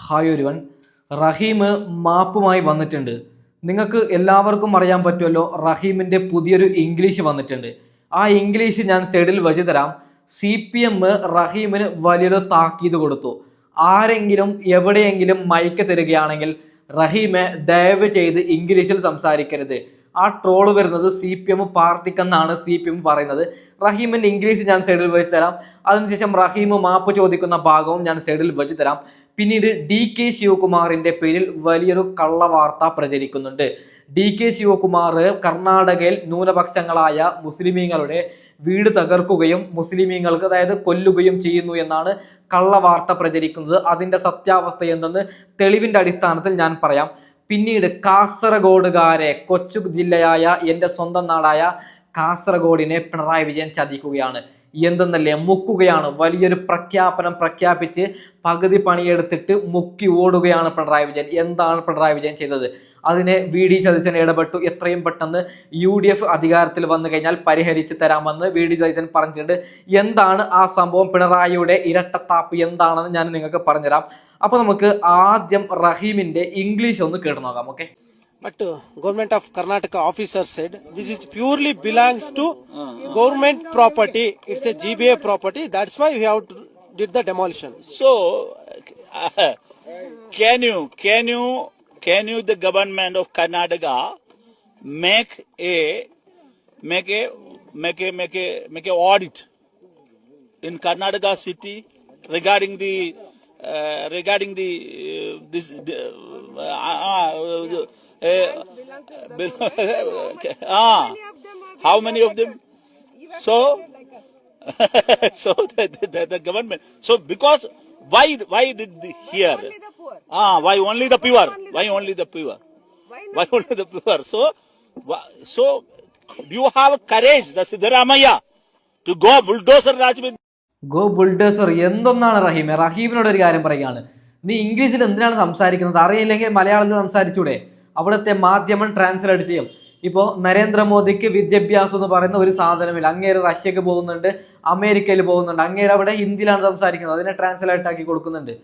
Hi ഒരുവൻ. റഹീം മാപ്പുമായി വന്നിട്ടുണ്ട്. നിങ്ങൾക്ക് എല്ലാവർക്കും അറിയാൻ പറ്റുമല്ലോ, റഹീമിൻ്റെ പുതിയൊരു ഇംഗ്ലീഷ് വന്നിട്ടുണ്ട്. ആ ഇംഗ്ലീഷ് ഞാൻ സൈഡിൽ വെച്ച് തരാം. CPM റഹീമിന് വലിയൊരു താക്കീത് കൊടുത്തു. ആരെങ്കിലും എവിടെയെങ്കിലും മൈക്ക് തരികയാണെങ്കിൽ റഹീമെ ദയവ് ചെയ്ത് ഇംഗ്ലീഷിൽ സംസാരിക്കരുത്. ആ ട്രോള് വരുന്നത് CPM പാർട്ടിക്കെന്നാണ് CPM പറയുന്നത്. റഹീമിൻ്റെ ഇംഗ്ലീഷ് ഞാൻ സൈഡിൽ വെച്ച് തരാം. അതിനുശേഷം റഹീം മാപ്പ് ചോദിക്കുന്ന ഭാഗവും ഞാൻ സൈഡിൽ വെച്ച് തരാം. പിന്നീട് DK ശിവകുമാറിന്റെ പേരിൽ വലിയൊരു കള്ളവാർത്ത പ്രചരിക്കുന്നുണ്ട്. DK ശിവകുമാർ കർണാടകയിൽ ന്യൂനപക്ഷങ്ങളായ മുസ്ലിമീങ്ങളുടെ വീട് തകർക്കുകയും മുസ്ലിമീങ്ങൾക്ക് അതായത് കൊല്ലുകയും ചെയ്യുന്നു എന്നാണ് കള്ളവാർത്ത പ്രചരിക്കുന്നത്. അതിൻ്റെ സത്യാവസ്ഥ എന്തെന്ന് തെളിവിൻ്റെ അടിസ്ഥാനത്തിൽ ഞാൻ പറയാം. പിന്നീട് കാസർഗോഡുകാരെ, കൊച്ചു ജില്ലയായ എൻ്റെ സ്വന്തം നാടായ കാസർഗോഡിനെ പിണറായി വിജയൻ ചതിക്കുകയാണ്. എന്തെന്നല്ലേ, മുക്കുകയാണ്. വലിയൊരു പ്രഖ്യാപനം പ്രഖ്യാപിച്ച് പകുതി പണിയെടുത്തിട്ട് മുക്കി ഓടുകയാണ് പിണറായി വിജയൻ. എന്താണ് പിണറായി വിജയൻ ചെയ്തത്? അതിനെ VD സതീശൻ ഇടപെട്ടു. എത്രയും പെട്ടെന്ന് UDF അധികാരത്തിൽ വന്നു കഴിഞ്ഞാൽ പരിഹരിച്ച് തരാമെന്ന് VD സതീശൻ പറഞ്ഞിട്ടുണ്ട്. എന്താണ് ആ സംഭവം, പിണറായിയുടെ ഇരട്ടത്താപ്പ് എന്താണെന്ന് ഞാൻ നിങ്ങൾക്ക് പറഞ്ഞുതരാം. അപ്പോൾ നമുക്ക് ആദ്യം റഹീമിന്റെ ഇംഗ്ലീഷ് ഒന്ന് കേട്ട് നോക്കാം. Okay. But government of Karnataka officer said this is purely belongs to government property. It's a GBA property. That's why we have to did the demolition. So, can you the government of Karnataka make a audit in Karnataka city regarding this how many of them? So so the government, so because why did here why only the pure so do you have courage, the Siddaramaiah, to go bulldozer Rajmit? Go bulldozer എന്തൊന്നാണ് റഹീമെ? റഹീമിനോട് ഒരു കാര്യം പറയുകയാണ്, നീ ഇംഗ്ലീഷിൽ എന്തിനാണ് സംസാരിക്കുന്നത്? അറിയില്ലെങ്കിൽ മലയാളത്തിൽ സംസാരിച്ചൂടെ? അവിടുത്തെ മാധ്യമം ട്രാൻസ്ലേറ്റ് ചെയ്യും. ഇപ്പോൾ നരേന്ദ്രമോദിക്ക് വിദ്യാഭ്യാസം എന്ന് പറയുന്ന ഒരു സാധനമില്ല. അങ്ങേര് റഷ്യക്ക് പോകുന്നുണ്ട്, അമേരിക്കയിൽ പോകുന്നുണ്ട്, അങ്ങേര് അവിടെ ഹിന്ദിയിലാണ് സംസാരിക്കുന്നത്, അതിനെ ട്രാൻസ്ലേറ്റ് ആക്കി കൊടുക്കുന്നുണ്ട്.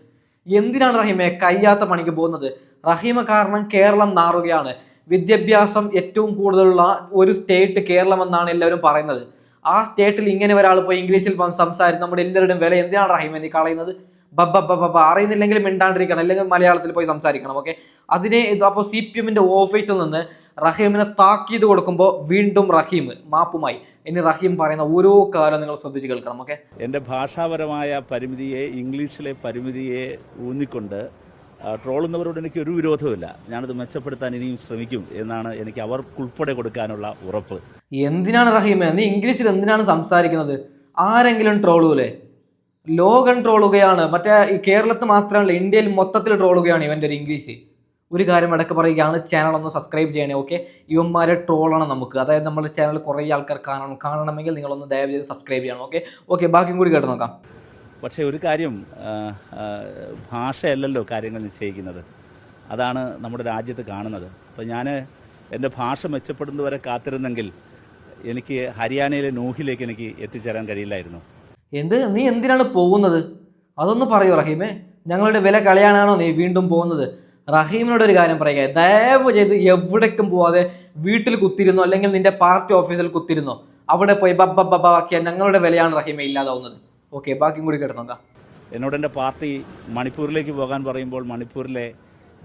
എന്തിനാണ് റഹീമെ കയ്യാത്ത പണിക്ക് പോകുന്നത്? റഹീമ കാരണം കേരളം നാറുകയാണ്. വിദ്യാഭ്യാസം ഏറ്റവും കൂടുതലുള്ള ഒരു സ്റ്റേറ്റ് കേരളം എന്നാണ് എല്ലാവരും പറയുന്നത്. ആ സ്റ്റേറ്റിൽ ഇങ്ങനെ ഒരാൾ പോയി ഇംഗ്ലീഷിൽ സംസാരിച്ച് നമ്മുടെ എല്ലാവരുടെയും വില എന്തിനാണ് റഹീമെ നീ കളയുന്നത്? ബബ്ബ അറിയുന്നില്ലെങ്കിൽ മിണ്ടാണ്ടിരിക്കണം, അല്ലെങ്കിൽ മലയാളത്തിൽ പോയി സംസാരിക്കണം. ഓക്കെ. അതിനെ അപ്പോൾ CPMന്റെ ഓഫീസിൽ നിന്ന് റഹീമിനെ താക്കീത് കൊടുക്കുമ്പോൾ വീണ്ടും റഹീം മാപ്പുമായി. ഇനി റഹീം പറയുന്ന ഓരോ കാര്യം നിങ്ങൾ ശ്രദ്ധിച്ച് കേൾക്കണം. ഓക്കെ. എൻ്റെ ഭാഷാപരമായ പരിമിതിയെ, ഇംഗ്ലീഷിലെ പരിമിതിയെ ഊന്നിക്കൊണ്ട് ട്രോളുന്നവരോട് എനിക്ക് ഒരു വിരോധമില്ല. ഞാനത് മെച്ചപ്പെടുത്താൻ ഇനിയും ശ്രമിക്കും എന്നാണ് എനിക്ക് അവർക്കുൾപ്പെടെ കൊടുക്കാനുള്ള ഉറപ്പ്. എന്തിനാണ് റഹീമെ നീ ഇംഗ്ലീഷിൽ എന്തിനാണ് സംസാരിക്കുന്നത്? ആരെങ്കിലും ട്രോളൂലേ? ലോകം ട്രോളുകയാണ്. മറ്റേ കേരളത്തിൽ മാത്രമല്ല, ഇന്ത്യയിൽ മൊത്തത്തിൽ ട്രോളുകയാണ് ഇവൻ്റെ ഒരു ഇംഗ്ലീഷ്. ഒരു കാര്യം ഇടയ്ക്ക് പറയുകയാണ്, ചാനൽ ഒന്ന് സബ്സ്ക്രൈബ് ചെയ്യണേ. ഓക്കെ. ഇവന്മാരെ ട്രോളാണ് നമുക്ക്, അതായത് നമ്മുടെ ചാനൽ കുറേ ആൾക്കാർ കാണണമെങ്കിൽ നിങ്ങളൊന്ന് ദയവ് ചെയ്ത് സബ്സ്ക്രൈബ് ചെയ്യണം. ഓക്കെ. ബാക്കിയും കൂടി കേട്ട് നോക്കാം. പക്ഷേ ഒരു കാര്യം, ഭാഷയല്ലല്ലോ കാര്യങ്ങൾ നിശ്ചയിക്കുന്നത്, അതാണ് നമ്മുടെ രാജ്യത്ത് കാണുന്നത്. അപ്പോൾ ഞാൻ എൻ്റെ ഭാഷ മെച്ചപ്പെടുന്നതുവരെ കാത്തിരുന്നെങ്കിൽ എനിക്ക് ഹരിയാനയിലെ നൂഹിലേക്ക് എനിക്ക് എത്തിച്ചേരാൻ കഴിയില്ലായിരുന്നു. നീ എന്തിനാണ് പോകുന്നത്? അതൊന്ന് പറയൂ റഹീമെ. ഞങ്ങളുടെ വില കളയാനാണോ നീ വീണ്ടും പോകുന്നത്? റഹീമിനോട് ഒരു കാര്യം പറയുക, ദയവ് ചെയ്ത് എവിടേക്കും പോവാതെ വീട്ടിൽ കുത്തിരുന്നോ, അല്ലെങ്കിൽ നിന്റെ പാർട്ടി ഓഫീസിൽ കുത്തിരുന്നോ, അവിടെ പോയി ബബ്ബാക്കിയാൽ ഞങ്ങളുടെ വിലയാണ് റഹീമെ ഇല്ലാതാവുന്നത്. ഓക്കെ. ബാക്കിയും കൂടി കേട്ട് നോക്കാം. എന്നോട് എൻ്റെ പാർട്ടി മണിപ്പൂരിലേക്ക് പോകാൻ പറയുമ്പോൾ മണിപ്പൂരിലെ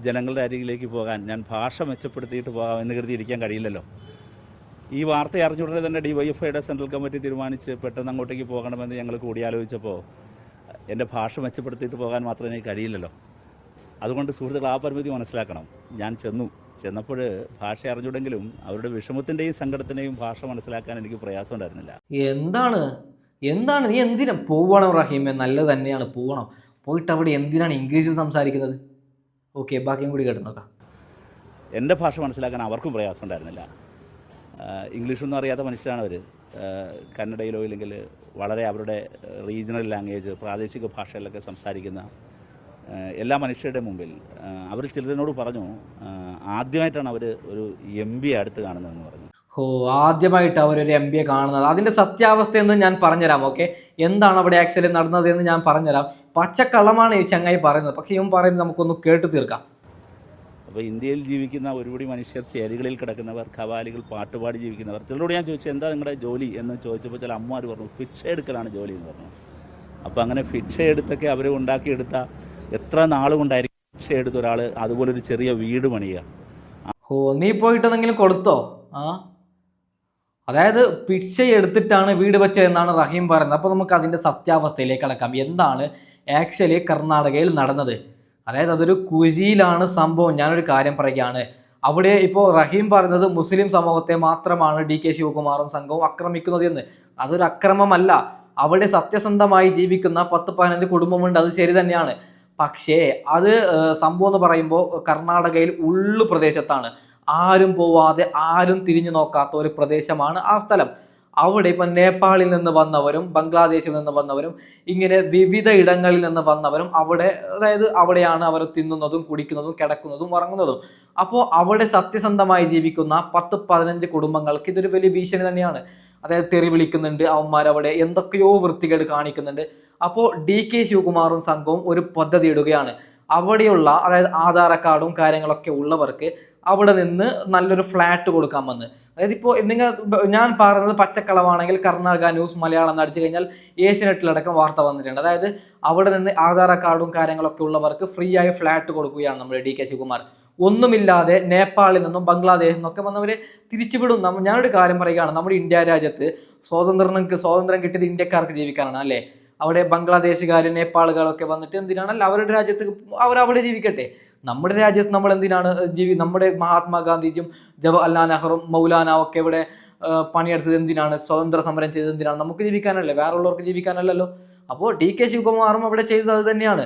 ജനങ്ങളുടെ അരികിലേക്ക് പോകാൻ ഞാൻ ഭാഷ മെച്ചപ്പെടുത്തിയിട്ട് പോകാം എന്ന് കരുതിയിരിക്കാൻ കഴിയില്ലല്ലോ. ഈ വാർത്ത അറിഞ്ഞുടനെ തന്നെ DYFIയുടെ സെൻട്രൽ കമ്മിറ്റി തീരുമാനിച്ച് പെട്ടെന്ന് അങ്ങോട്ടേക്ക് പോകണമെന്ന് ഞങ്ങൾ കൂടിയാലോചിച്ചപ്പോൾ എൻ്റെ ഭാഷ മെച്ചപ്പെടുത്തിയിട്ട് പോകാൻ മാത്രമേ എനിക്ക് കഴിയില്ലല്ലോ. അതുകൊണ്ട് സുഹൃത്തുക്കൾ ആ പരിമിതി മനസ്സിലാക്കണം. ഞാൻ ചെന്നപ്പോൾ ഭാഷ അറിഞ്ഞുണ്ടെങ്കിലും അവരുടെ വിഷമത്തിൻ്റെയും സങ്കടത്തിൻ്റെയും ഭാഷ മനസ്സിലാക്കാൻ എനിക്ക് പ്രയാസം ഉണ്ടായിരുന്നില്ല. എന്താണ് നീ എന്തിനാ പോവണം റഹീമെ? നല്ലത് തന്നെയാണ്, പോകണം. പോയിട്ട് അവിടെ എന്തിനാണ് ഇംഗ്ലീഷിൽ സംസാരിക്കുന്നത്? ഓക്കെ. ബാക്കിയും കൂടി കേട്ട് നോക്കാം. എൻ്റെ ഭാഷ മനസ്സിലാക്കാൻ അവർക്കും പ്രയാസം ഉണ്ടായിരുന്നില്ല. ഇംഗ്ലീഷൊന്നും അറിയാത്ത മനുഷ്യരാണ് അവർ. കന്നഡയിലോ ഇല്ലെങ്കിൽ വളരെ അവരുടെ റീജിയണൽ ലാംഗ്വേജ്, പ്രാദേശിക ഭാഷയിലൊക്കെ സംസാരിക്കുന്ന എല്ലാ മനുഷ്യരുടെ മുമ്പിൽ അവർ ചിലരിനോട് പറഞ്ഞു, ആദ്യമായിട്ടാണ് അവർ ഒരു MB അടുത്ത് കാണുന്നതെന്ന് പറഞ്ഞു. ആദ്യമായിട്ട് അവരൊരു MB കാണുന്നത്. അതിൻ്റെ സത്യാവസ്ഥ എന്ന് ഞാൻ പറഞ്ഞുതരാം. ഓക്കെ. എന്താണ് അവിടെ ആക്ച്വലി നടന്നത് എന്ന് ഞാൻ പറഞ്ഞുതരാം. പച്ചക്കള്ളമാണ് ഈ ചങ്ങായി പറയുന്നത്. പക്ഷെ ഇവൻ പറയുന്നത് നമുക്കൊന്ന് കേട്ടു തീർക്കാം. അപ്പോൾ ഇന്ത്യയിൽ ജീവിക്കുന്ന ഒരുപടി മനുഷ്യർ ചേരികളിൽ കിടക്കുന്നവർ, ഖവാലികൾ, പാട്ടുപാടി ജീവിക്കുന്നവർ. ചിലരോട് ഞാൻ ചോദിച്ചു എന്താ നിങ്ങളുടെ ജോലി എന്ന് ചോദിച്ചപ്പോൾ ചില അമ്മമാർ പറഞ്ഞു ഭിക്ഷ എടുക്കലാണ് ജോലി എന്ന് പറഞ്ഞു. അപ്പോൾ അങ്ങനെ ഭിക്ഷ എടുത്തൊക്കെ അവർ ഉണ്ടാക്കിയെടുത്ത എത്ര നാളുകൊണ്ടായിരിക്കും ഭിക്ഷ എടുത്ത ഒരാൾ അതുപോലൊരു ചെറിയ വീട് പണിയുക. നീ പോയിട്ടെന്തെങ്കിലും കൊടുത്തോ? അതായത് ഭിക്ഷ എടുത്തിട്ടാണ് വീട് വെച്ചതെന്നാണ് റഹീം പറയുന്നത്. അപ്പോൾ നമുക്ക് അതിൻ്റെ സത്യാവസ്ഥയിലേക്ക് കടക്കാം. എന്താണ് ആക്ച്വലി കർണാടകയിൽ നടന്നത്? അതായത് അതൊരു കുഴിയിലാണ് സംഭവം. ഞാനൊരു കാര്യം പറയുകയാണ്. അവിടെ ഇപ്പോൾ റഹീം പറയുന്നത് മുസ്ലിം സമൂഹത്തെ മാത്രമാണ് DK ശിവകുമാറും സംഘവും ആക്രമിക്കുന്നത് എന്ന്. അതൊരു അക്രമമല്ല. അവിടെ സത്യസന്ധമായി ജീവിക്കുന്ന 10-15 കുടുംബമുണ്ട്, അത് ശരി തന്നെയാണ്. പക്ഷേ അത് സംഭവം എന്ന് പറയുമ്പോൾ കർണാടകയിൽ ഉള്ളു പ്രദേശത്താണ്, ആരും പോവാതെ ആരും തിരിഞ്ഞു നോക്കാത്ത ഒരു പ്രദേശമാണ് ആ സ്ഥലം. അവിടെ ഇപ്പം നേപ്പാളിൽ നിന്ന് വന്നവരും ബംഗ്ലാദേശിൽ നിന്ന് വന്നവരും ഇങ്ങനെ വിവിധ ഇടങ്ങളിൽ നിന്ന് വന്നവരും അതായത് അവിടെയാണ് അവർ തിന്നുന്നതും കുടിക്കുന്നതും കിടക്കുന്നതും ഉറങ്ങുന്നതും. അപ്പോൾ അവിടെ സത്യസന്ധമായി ജീവിക്കുന്ന 10-15 കുടുംബങ്ങൾക്ക് ഇതൊരു വലിയ ഭീഷണി തന്നെയാണ്. അതായത് തെറി വിളിക്കുന്നുണ്ട്, അവന്മാരവിടെ എന്തൊക്കെയോ വൃത്തികേട് കാണിക്കുന്നുണ്ട്. അപ്പോൾ DK ശിവകുമാറും സംഘവും ഒരു പദ്ധതി ഇടുകയാണ്. അവിടെയുള്ള അതായത് ആധാർ കാർഡും കാര്യങ്ങളൊക്കെ ഉള്ളവർക്ക് അവിടെ നിന്ന് നല്ലൊരു ഫ്ലാറ്റ് കൊടുക്കാമെന്ന്. അതായത് ഇപ്പോൾ ഞാൻ പറയുന്നത് പച്ചക്കളവാണെങ്കിൽ കർണാടക ന്യൂസ് മലയാളം എന്ന് അടിച്ചു കഴിഞ്ഞാൽ ഏഷ്യനെറ്റിലടക്കം വാർത്ത വന്നിട്ടുണ്ട്. അതായത് അവിടെ നിന്ന് ആധാർ കാർഡും കാര്യങ്ങളൊക്കെ ഉള്ളവർക്ക് ഫ്രീ ആയി ഫ്ലാറ്റ് കൊടുക്കുകയാണ് നമ്മുടെ DK ശിവകുമാർ. ഒന്നുമില്ലാതെ നേപ്പാളിൽ നിന്നും ബംഗ്ലാദേശിൽ നിന്നൊക്കെ വന്നവരെ തിരിച്ചുവിടും. ഞാനൊരു കാര്യം പറയുകയാണ്, നമ്മുടെ ഇന്ത്യ രാജ്യത്ത് സ്വാതന്ത്ര്യം കിട്ടിയത് ഇന്ത്യക്കാർക്ക് ജീവിക്കാനാണ് അല്ലേ? അവിടെ ബംഗ്ലാദേശുകാർ നേപ്പാളുകളൊക്കെ വന്നിട്ട് എന്തിനാണല്ലോ അവരുടെ രാജ്യത്ത് അവരവിടെ ജീവിക്കട്ടെ. നമ്മുടെ രാജ്യത്ത് നമ്മൾ എന്തിനാണ് നമ്മുടെ മഹാത്മാഗാന്ധിജിയും ജവഹർലാൽ നെഹ്റുവും മൗലാന ഒക്കെ ഇവിടെ പണിയെടുത്തത് എന്തിനാണ്? സ്വതന്ത്ര സമരം ചെയ്തത് എന്തിനാണ്? നമുക്ക് ജീവിക്കാനല്ലേ, വേറെ ഉള്ളവർക്ക് ജീവിക്കാനല്ലല്ലോ. അപ്പോൾ DK ശിവകുമാറും അവിടെ ചെയ്തത് അത് തന്നെയാണ്.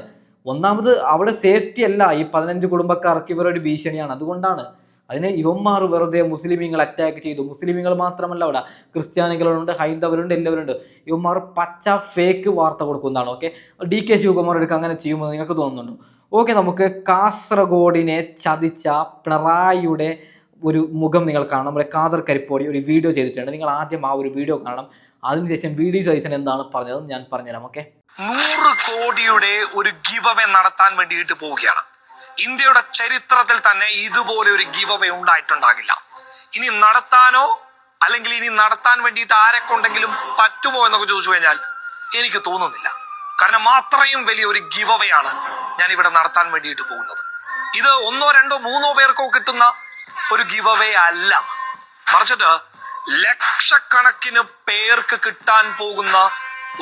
ഒന്നാമത് അവിടെ സേഫ്റ്റി അല്ല, ഈ 15 കുടുംബക്കാർക്ക് ഇവരൊരു ഭീഷണിയാണ്. അതുകൊണ്ടാണ് അതിന് ഇവന്മാർ വെറുതെ മുസ്ലിമീങ്ങൾ അറ്റാക്ക് ചെയ്തു. മുസ്ലിമീങ്ങൾ മാത്രമല്ല, അവിടെ ക്രിസ്ത്യാനികളുണ്ട്, ഹൈന്ദവരുണ്ട്, എല്ലാവരുണ്ട്. ഇവന്മാർ പച്ച ഫേക്ക് വാർത്ത കൊടുക്കുന്നതാണ്. ഓക്കെ, DK ശിവകുമാർ എടുക്കുക അങ്ങനെ ചെയ്യുമെന്ന് നിങ്ങൾക്ക് തോന്നുന്നുണ്ടോ? ഓക്കെ, നമുക്ക് കാസർഗോഡിനെ ചതിച്ച പിണറായിയുടെ ഒരു മുഖം നിങ്ങൾ കാണണം. നമ്മുടെ ഖാദർ കരിപ്പോടി ഒരു വീഡിയോ ചെയ്തിട്ടുണ്ട്. നിങ്ങൾ ആദ്യം ആ ഒരു വീഡിയോ കാണണം. അതിനുശേഷം VD സതീശൻ എന്താണ് പറഞ്ഞത് ഞാൻ പറഞ്ഞുതരാം. ഓക്കെ, 100 കോടിയുടെ ഒരു ഗിവ് അവേ നടത്താൻ വേണ്ടിയിട്ട് പോവുകയാണ്. ഇന്ത്യയുടെ ചരിത്രത്തിൽ തന്നെ ഇതുപോലെ ഒരു ഗിവ് അവേ ഉണ്ടായിട്ടുണ്ടാകില്ല. ഇനി നടത്താനോ അല്ലെങ്കിൽ ഇനി നടത്താൻ വേണ്ടിയിട്ട് ആരെക്കൊണ്ടെങ്കിലും പറ്റുമോ എന്നൊക്കെ ചോദിച്ചു കഴിഞ്ഞാൽ എനിക്ക് തോന്നുന്നില്ല. കാരണം അത്രയും വലിയ ഒരു ഗിവ് അവേ ആണ് ഞാൻ ഇവിടെ നടത്താൻ വേണ്ടിയിട്ട് പോകുന്നത്. ഇത് 1, 2, 3 പേർക്കോ കിട്ടുന്ന ഒരു ഗിവ് അവേ അല്ല, മറിച്ചിട്ട് ലക്ഷക്കണക്കിന് പേർക്ക് കിട്ടാൻ പോകുന്ന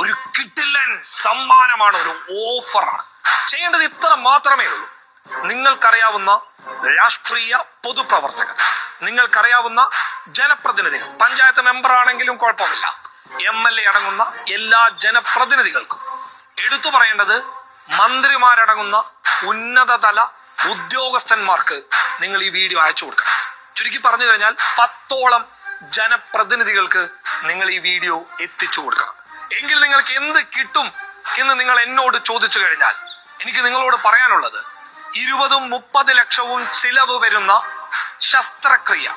ഒരു കിടിലൻ സമ്മാനമാണ്, ഒരു ഓഫറാണ്. ചെയ്യേണ്ടത് ഇത്ര മാത്രമേ ഉള്ളൂ. നിങ്ങൾക്കറിയാവുന്ന രാഷ്ട്രീയ പൊതുപ്രവർത്തകർ, നിങ്ങൾക്കറിയാവുന്ന ജനപ്രതിനിധികൾ, പഞ്ചായത്ത് മെമ്പർ ആണെങ്കിലും കുഴപ്പമില്ല, MLA അടങ്ങുന്ന എല്ലാ ജനപ്രതിനിധികൾക്കും, എടുത്തു പറയേണ്ടത് മന്ത്രിമാരടങ്ങുന്ന ഉന്നതതല ഉദ്യോഗസ്ഥന്മാർക്ക് നിങ്ങൾ ഈ വീഡിയോ അയച്ചു കൊടുക്കണം. ചുരുക്കി പറഞ്ഞു കഴിഞ്ഞാൽ 10ഓളം ജനപ്രതിനിധികൾക്ക് നിങ്ങൾ ഈ വീഡിയോ എത്തിച്ചു കൊടുക്കണം. എങ്കിൽ നിങ്ങൾക്ക് എന്ത് കിട്ടും എന്ന് നിങ്ങൾ എന്നോട് ചോദിച്ചു കഴിഞ്ഞാൽ എനിക്ക് നിങ്ങളോട് പറയാനുള്ളത് 20-30 ലക്ഷവും ചിലവ് വരുന്ന ശസ്ത്രക്രിയ.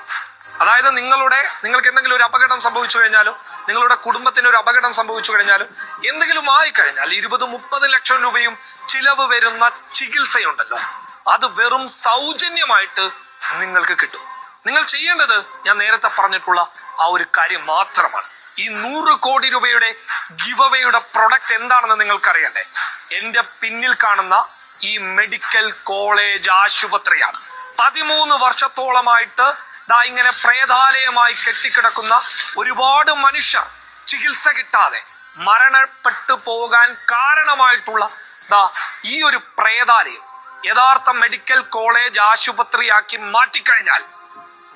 അതായത് നിങ്ങൾക്ക് എന്തെങ്കിലും ഒരു അപകടം സംഭവിച്ചു കഴിഞ്ഞാലോ നിങ്ങളുടെ കുടുംബത്തിന് ഒരു അപകടം സംഭവിച്ചു കഴിഞ്ഞാലോ എന്തെങ്കിലും ആയിക്കഴിഞ്ഞാൽ 20-30 ലക്ഷം രൂപയും ചിലവ് വരുന്ന ചികിത്സയുണ്ടല്ലോ, അത് വെറും സൗജന്യമായിട്ട് നിങ്ങൾക്ക് കിട്ടും. നിങ്ങൾ ചെയ്യേണ്ടത് ഞാൻ നേരത്തെ പറഞ്ഞിട്ടുള്ള ആ ഒരു കാര്യം മാത്രമാണ്. ഈ 100 കോടി രൂപയുടെ ഗിവ് അവേയുടെ പ്രൊഡക്റ്റ് എന്താണെന്ന് നിങ്ങൾക്കറിയണ്ടേ? എന്റെ പിന്നിൽ കാണുന്ന ഈ മെഡിക്കൽ കോളേജ് ആശുപത്രിയാണ്. 13 വർഷത്തോളമായിട്ട് ഇങ്ങനെ പ്രേതാലയമായി കെട്ടിക്കിടക്കുന്ന ഒരുപാട് മനുഷ്യർ ചികിത്സ കിട്ടാതെ മരണപ്പെട്ടു പോകാൻ കാരണമായിട്ടുള്ള ഈ ഒരു പ്രേതാലയം യഥാർത്ഥ മെഡിക്കൽ കോളേജ് ആശുപത്രിയാക്കി മാറ്റിക്കഴിഞ്ഞാൽ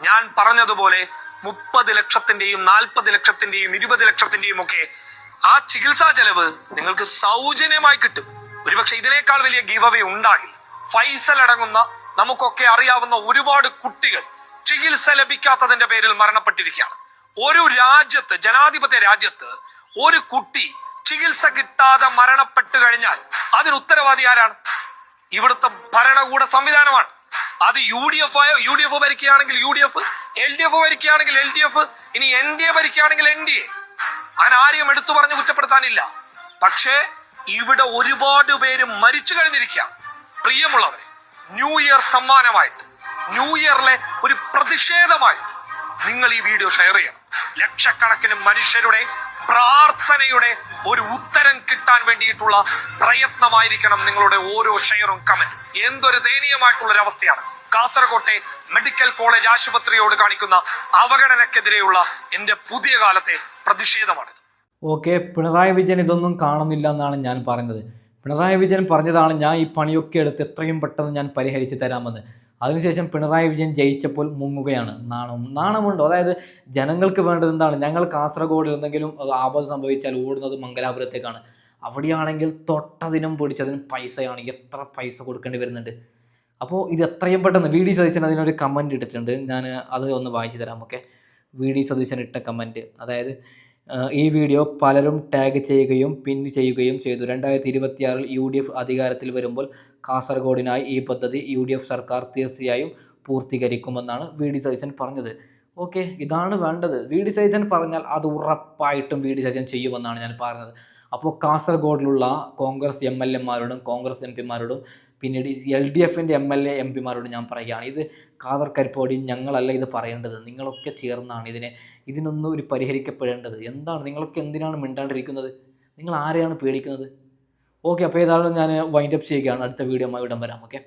ഞാൻ പറഞ്ഞതുപോലെ 30 ലക്ഷത്തിന്റെയും 40 ലക്ഷത്തിന്റെയും 20 ലക്ഷത്തിന്റെയും ഒക്കെ ആ ചികിത്സാ ചെലവ് നിങ്ങൾക്ക് സൗജന്യമായി കിട്ടും. ഒരുപക്ഷെ ഇതിനേക്കാൾ വലിയ ഗിവ് അവേ ഉണ്ടാകില്ല. ഫൈസൽ അടങ്ങുന്ന നമുക്കൊക്കെ അറിയാവുന്ന ഒരുപാട് കുട്ടികൾ ചികിത്സ ലഭിക്കാത്തതിന്റെ പേരിൽ മരണപ്പെട്ടിരിക്കുകയാണ്. ഒരു രാജ്യത്ത്, ജനാധിപത്യ രാജ്യത്ത്, ഒരു കുട്ടി ചികിത്സ കിട്ടാതെ മരണപ്പെട്ടു കഴിഞ്ഞാൽ അതിന് ഉത്തരവാദി ആരാണ്? ഇവിടുത്തെ ഭരണകൂട സംവിധാനമാണ്. അത് UDF ഭരിക്കുകയാണെങ്കിൽ UDF, LDF ഭരിക്കുകയാണെങ്കിൽ LDF, ഇനി NDA ഭരിക്കുകയാണെങ്കിൽ NDA. അതിനാരെയും എടുത്തു പറഞ്ഞ് കുറ്റപ്പെടുത്താനില്ല. പക്ഷേ ഇവിടെ ഒരുപാട് പേര് മരിച്ചു കഴിഞ്ഞിരിക്കുകയാണ്. പ്രിയമുള്ളവരെ, ന്യൂ ഇയർ സമ്മാനമായിട്ട്, ന്യൂ ഇയറിലെ ഒരു പ്രതിഷേധമായി നിങ്ങൾ ഈ വീഡിയോ ഷെയർ ചെയ്യണം. ലക്ഷക്കണക്കിന് മനുഷ്യരുടെ പ്രാർത്ഥനയുടെ ഒരു ഉത്തരം കിട്ടാൻ വേണ്ടിയിട്ടുള്ള പ്രയത്നമായിരിക്കണം നിങ്ങളുടെ ഓരോ ഷെയറും കമന്റും. എന്തൊരു ദയനീയമായിട്ടുള്ള ഒരു അവസ്ഥയാണ് കാസർകോട്ടെ മെഡിക്കൽ കോളേജ് ആശുപത്രിയോട് കാണിക്കുന്ന അവഗണനക്കെതിരെയുള്ള എന്റെ പുതിയ കാലത്തെ പ്രതിഷേധമാണ്. ഓക്കെ, പിണറായി വിജയൻ ഇതൊന്നും കാണുന്നില്ല എന്നാണ് ഞാൻ പറഞ്ഞത്. പിണറായി വിജയൻ പറഞ്ഞതാണ് ഞാൻ ഈ പണിയൊക്കെ എടുത്ത് എത്രയും പെട്ടെന്ന് ഞാൻ പരിഹരിച്ച് തരാമെന്ന്. അതിനുശേഷം പിണറായി വിജയൻ ജയിച്ചപ്പോൾ മുങ്ങുകയാണ്. നാണമുണ്ടോ? അതായത് ജനങ്ങൾക്ക് വേണ്ടത് എന്താണ്? ഞങ്ങൾ കാസർഗോഡ് എന്തെങ്കിലും ആപത്ത് സംഭവിച്ചാൽ ഓടുന്നത് മംഗലാപുരത്തേക്കാണ്. അവിടെയാണെങ്കിൽ തൊട്ടതിനും പിടിച്ചതിനും പൈസയാണ്. എത്ര പൈസ കൊടുക്കേണ്ടി വരുന്നുണ്ട്. അപ്പോൾ ഇത് എത്രയും പെട്ടെന്ന് വി ഡി സതീശൻ അതിനൊരു കമൻറ്റ് ഇട്ടിട്ടുണ്ട്. ഞാൻ അത് ഒന്ന് വായിച്ചു തരാം. ഓക്കെ, വി ഡി സതീശൻ ഇട്ട കമൻറ്റ്, അതായത് ഈ വീഡിയോ പലരും ടാഗ് ചെയ്യുകയും പിൻ ചെയ്യുകയും ചെയ്തു. 2026 UDF അധികാരത്തിൽ വരുമ്പോൾ കാസർഗോഡിനായി ഈ പദ്ധതി UDF സർക്കാർ തീർച്ചയായും പൂർത്തീകരിക്കുമെന്നാണ് വി ഡി സതീശൻ പറഞ്ഞത്. ഓക്കെ, ഇതാണ് വേണ്ടത്. വി ഡി സതീശൻ പറഞ്ഞാൽ അത് ഉറപ്പായിട്ടും വി ഡി സതീശൻ ചെയ്യുമെന്നാണ് ഞാൻ പറഞ്ഞത്. അപ്പോൾ കാസർഗോഡിലുള്ള കോൺഗ്രസ് MLA മാരോടും കോൺഗ്രസ് MP മാരോടും പിന്നീട് LDFൻ്റെ MLA MP മാരോടും ഞാൻ പറയുകയാണ്, ഇത് ഖാദർ കരിപ്പോടി ഞങ്ങളല്ല ഇത് പറയേണ്ടത്, നിങ്ങളൊക്കെ ചേർന്നാണ് ഇതിനൊന്നും ഒരു പരിഹരിക്കപ്പെടേണ്ടത്. എന്താണ് നിങ്ങളൊക്കെ എന്തിനാണ് മിണ്ടാണ്ടിരിക്കുന്നത്? നിങ്ങൾ ആരെയാണ് പേടിക്കുന്നത്? ഓക്കെ, അപ്പോൾ ഏതായാലും ഞാൻ വൈൻഡപ്പ് ചെയ്യുകയാണ്. അടുത്ത വീഡിയോ ഇടം വരാം. ഓക്കെ.